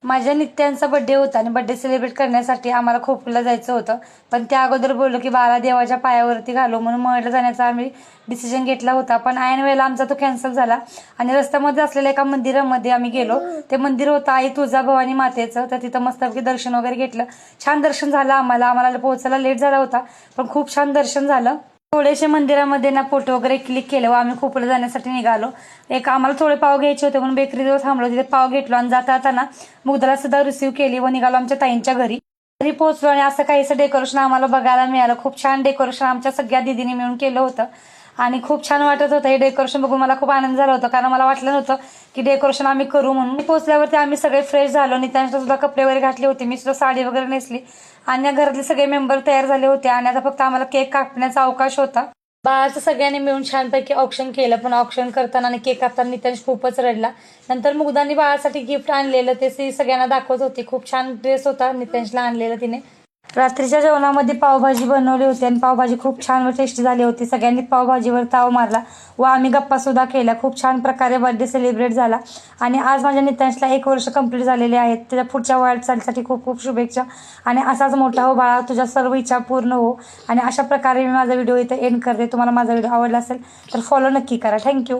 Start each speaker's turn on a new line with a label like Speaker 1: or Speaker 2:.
Speaker 1: माझ्या नित्यांचा बर्थडे होता आणि बर्थडे सेलिब्रेट करण्यासाठी आम्हाला खोपोलीला जायचं होतं. पण त्या अगोदर बोललो की बाळा देवाच्या पायावरती घालू, म्हणून मळ्याला जाण्याचा आम्ही डिसिजन घेतला होता. पण ऐन वेळेला आमचा तो कॅन्सल झाला आणि रस्त्यामध्ये असलेल्या एका मंदिरामध्ये आम्ही गेलो. ते मंदिर होतं आई तुळजाभवानी मातेचं. तर तिथं मस्तपैकी दर्शन वगैरे घेतलं. छान दर्शन झालं. आम्हाला पोहोचायला लेट झाला होता, पण खूप छान दर्शन झालं. थोडेसे मंदिरामध्ये ना फोटो वगैरे क्लिक केले व आम्ही खोपोलीला जाण्यासाठी निघालो. आम्हाला थोडे पाव घ्यायचे होते म्हणून बेकरीजवळ थांबलो. तिथे पाव घेतलो आणि जाता जाताना मुग्धाला सुद्धा रिसीव्ह केली व निघालो आमच्या ताईंच्या घरी. घरी पोहोचलो आणि असं काहीसं डेकोरेशन आम्हाला बघायला मिळालं. खूप छान डेकोरेशन आमच्या सगळ्या दीदींनी मिळून केलं होतं आणि खूप छान वाटत होतं. हे डेकोरेशन बघून मला खूप आनंद झाला होता, कारण मला वाटलं नव्हतं की डेकोरेशन आम्ही करू म्हणून. पोहोचल्यावरती आम्ही सगळे फ्रेश झालो. नित्यांशला सुद्धा कपडे वगैरे घातले होते. मी सुद्धा साडी वगैरे नेसली आणि घरातले सगळे मेंबर तयार झाले होते आणि आता फक्त आम्हाला केक कापण्याचा अवकाश होता. बाळाचं सगळ्यांनी मिळून छानपैकी ऑप्शन केलं, पण ऑप्शन करताना आणि केक कापताना नित्यांश खूपच रडला. नंतर मुग्धांनी बाळासाठी गिफ्ट आणलेलं ते सगळ्यांना दाखवत होती. खूप छान ड्रेस होता नित्यांशला आणलेला तिने. रात्रीच्या जेवणामध्ये पावभाजी बनवली होती आणि पावभाजी खूप छान व टेस्टी झाली होती. सगळ्यांनी पावभाजीवर ताव मारला व आम्ही गप्पा सुद्धा केल्या. खूप छान प्रकारे बर्थडे सेलिब्रेट झाला आणि आज माझ्या नित्यांशला 1 वर्ष कंप्लीट झालेले आहेत. त्याच्या पुढच्या वाटचालीसाठी खूप खूप शुभेच्छा आणि असाच मोठा हो बाळा, तुझ्या सर्व इच्छा पूर्ण हो. आणि अशा प्रकारे मी माझा व्हिडिओ इथे एंड करते. तुम्हाला माझा व्हिडिओ आवडला असेल तर फॉलो नक्की करा. थँक्यू.